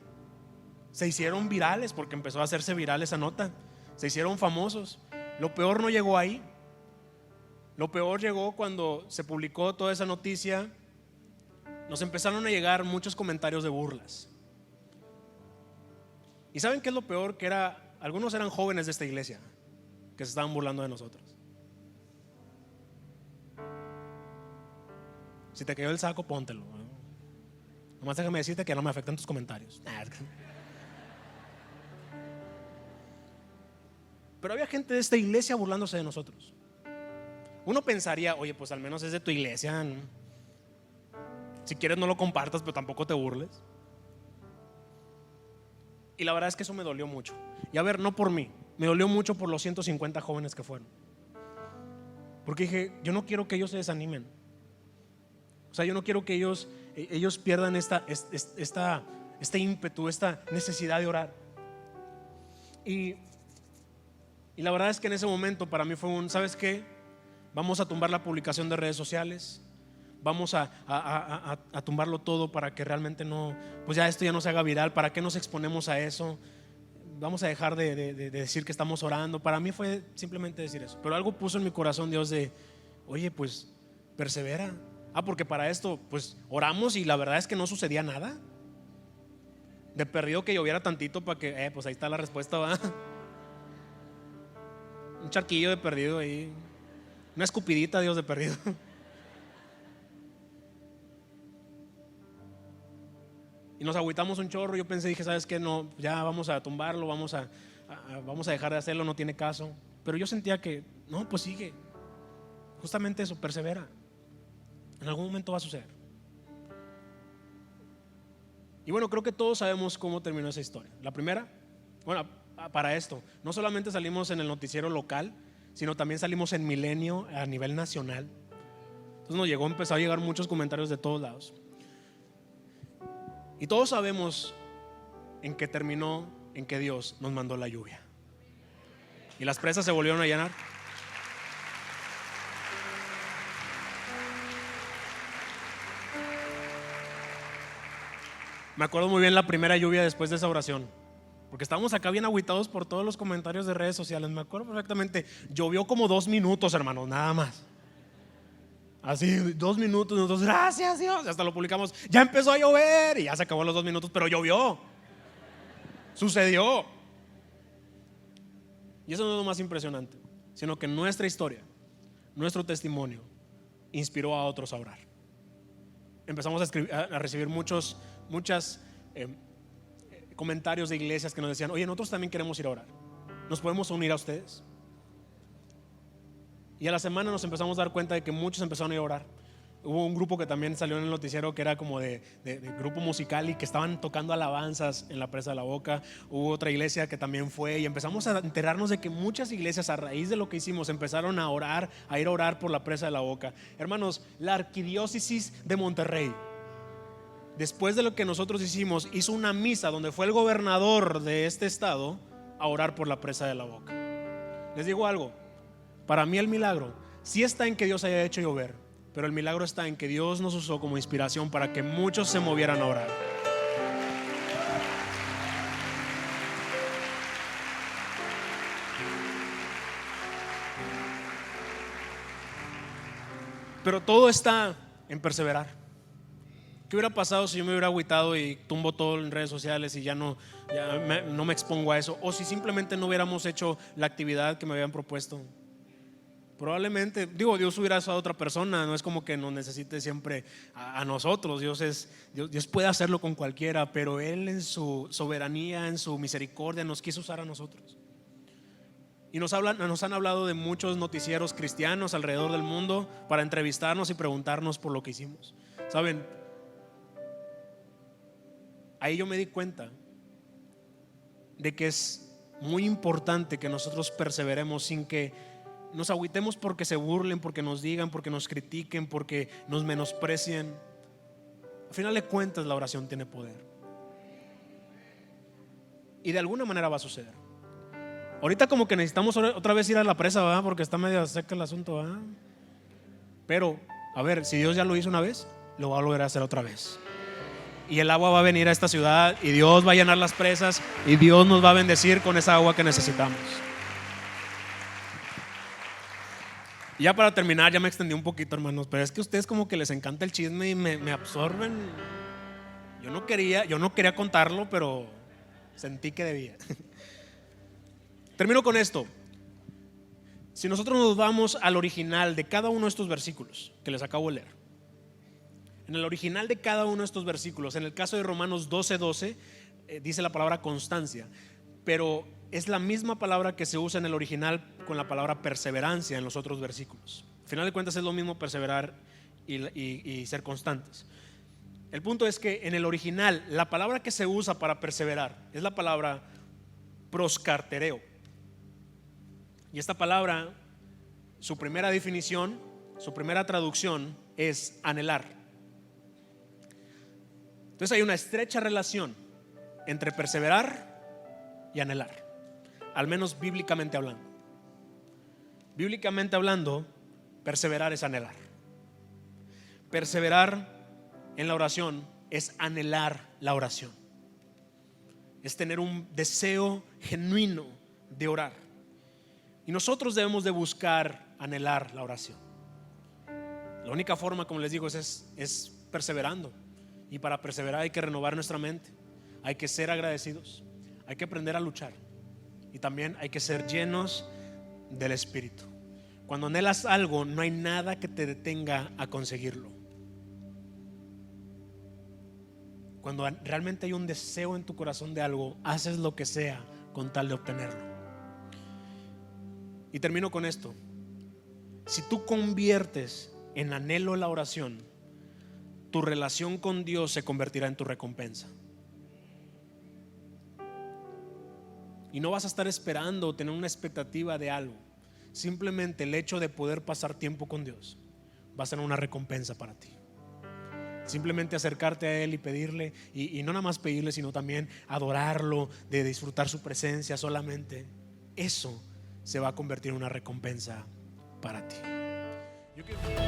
Se hicieron virales, porque empezó a hacerse viral esa nota. Se hicieron famosos. Lo peor no llegó ahí. Lo peor llegó cuando se publicó toda esa noticia. Nos empezaron a llegar muchos comentarios de burlas. ¿Y saben qué es lo peor? Que algunos eran jóvenes de esta iglesia que se estaban burlando de nosotros. Si te cayó el saco, póntelo. Nomás déjame decirte que no me afectan tus comentarios. Pero había gente de esta iglesia burlándose de nosotros. Uno pensaría, oye, pues al menos es de tu iglesia, ¿no? Si quieres no lo compartas, pero tampoco te burles. Y la verdad es que eso me dolió mucho. Y a ver, no por mí, me dolió mucho por los 150 jóvenes que fueron. Porque dije, yo no quiero que ellos se desanimen. O sea, yo no quiero que ellos pierdan este ímpetu, esta necesidad de orar. Y la verdad es que en ese momento para mí fue ¿sabes qué? Vamos a tumbar la publicación de redes sociales. Vamos a tumbarlo todo para que realmente no, pues ya esto ya no se haga viral. ¿Para qué nos exponemos a eso? Vamos a dejar de decir que estamos orando. Para mí fue simplemente decir eso. Pero algo puso en mi corazón Dios de, oye, pues persevera. Porque para esto pues oramos y la verdad es que no sucedía nada. De perdido que lloviera tantito para que, pues ahí está la respuesta, ¿va? Un charquillo de perdido ahí. Una escupidita, Dios, de perdido. Y nos agüitamos un chorro. Yo pensé, dije, ¿sabes qué? No, ya vamos a tumbarlo, vamos a dejar de hacerlo, no tiene caso. Pero yo sentía que, no, pues sigue. Justamente eso, persevera. En algún momento va a suceder. Y bueno, creo que todos sabemos cómo terminó esa historia. La primera, bueno, para esto, no solamente salimos en el noticiero local, sino también salimos en Milenio a nivel nacional. Entonces empezó a llegar muchos comentarios de todos lados. Y todos sabemos en qué terminó, en que Dios nos mandó la lluvia. Y las presas se volvieron a llenar. Me acuerdo muy bien la primera lluvia después de esa oración, porque estábamos acá bien agüitados por todos los comentarios de redes sociales. Me acuerdo perfectamente. Llovió como 2 minutos, hermanos, nada más. Así, 2 minutos. Nosotros, gracias Dios. Hasta lo publicamos. Ya empezó a llover y ya se acabó los 2 minutos, pero llovió. Sucedió. Y eso no es lo más impresionante, sino que nuestra historia, nuestro testimonio, inspiró a otros a orar. Empezamos a recibir muchos comentarios de iglesias que nos decían, oye, nosotros también queremos ir a orar, ¿nos podemos unir a ustedes? Y a la semana nos empezamos a dar cuenta de que muchos empezaron a ir a orar. Hubo un grupo que también salió en el noticiero que era como de grupo musical y que estaban tocando alabanzas en la Presa de la Boca. Hubo otra iglesia que también fue, y empezamos a enterarnos de que muchas iglesias, a raíz de lo que hicimos, empezaron a orar, a ir a orar por la Presa de la Boca. Hermanos, la arquidiócesis de Monterrey, después de lo que nosotros hicimos, hizo una misa donde fue el gobernador de este estado a orar por la Presa de la Boca. Les digo algo, para mí el milagro sí está en que Dios haya hecho llover, pero el milagro está en que Dios nos usó como inspiración para que muchos se movieran a orar. Pero todo está en perseverar. ¿Qué hubiera pasado si yo me hubiera agüitado y tumbo todo en redes sociales y no me expongo a eso? O si simplemente no hubiéramos hecho la actividad que me habían propuesto. Probablemente, Dios hubiera usado a otra persona. No es como que nos necesite siempre a nosotros. Dios puede hacerlo con cualquiera, pero Él en su soberanía, en su misericordia, nos quiso usar a nosotros. Y nos han hablado de muchos noticieros cristianos alrededor del mundo para entrevistarnos y preguntarnos por lo que hicimos. ¿Saben? Ahí yo me di cuenta de que es muy importante que nosotros perseveremos sin que nos agüitemos porque se burlen, porque nos digan, porque nos critiquen, porque nos menosprecien. Al final de cuentas, la oración tiene poder y de alguna manera va a suceder. Ahorita como que necesitamos otra vez ir a la presa, ¿verdad? Porque está medio seca el asunto, ¿verdad? Pero, a ver, si Dios ya lo hizo una vez, lo va a volver a hacer otra vez. Y el agua va a venir a esta ciudad y Dios va a llenar las presas y Dios nos va a bendecir con esa agua que necesitamos. Y ya para terminar, ya me extendí un poquito, hermanos, pero es que a ustedes como que les encanta el chisme y me absorben. Yo no quería contarlo, pero sentí que debía. Termino con esto. Si nosotros nos vamos al original de cada uno de estos versículos que les acabo de leer, en el original de cada uno de estos versículos, en el caso de Romanos 12:12, dice la palabra constancia, pero es la misma palabra que se usa en el original con la palabra perseverancia en los otros versículos. Al final de cuentas es lo mismo perseverar y ser constantes. El punto es que en el original la palabra que se usa para perseverar es la palabra proscartereo. Y esta palabra, su primera definición, su primera traducción es anhelar. Entonces hay una estrecha relación entre perseverar y anhelar, al menos bíblicamente hablando. Bíblicamente hablando, Perseverar es anhelar. Perseverar en la oración es anhelar la oración. Es tener un deseo genuino de orar. Y nosotros debemos de buscar anhelar la oración. La única forma, como les digo, es perseverando. Y para perseverar hay que renovar nuestra mente. Hay que ser agradecidos. Hay que aprender a luchar. Y también hay que ser llenos del Espíritu. Cuando anhelas algo, no hay nada que te detenga a conseguirlo. Cuando realmente hay un deseo en tu corazón de algo, haces lo que sea con tal de obtenerlo. Y termino con esto. Si tú conviertes en anhelo la oración, tu relación con Dios se convertirá en tu recompensa. Y no vas a estar esperando o tener una expectativa de algo. Simplemente el hecho de poder pasar tiempo con Dios va a ser una recompensa para ti. Simplemente acercarte a Él y pedirle, y no nada más pedirle, sino también adorarlo, de disfrutar su presencia solamente. Eso se va a convertir en una recompensa para ti. Yo quiero...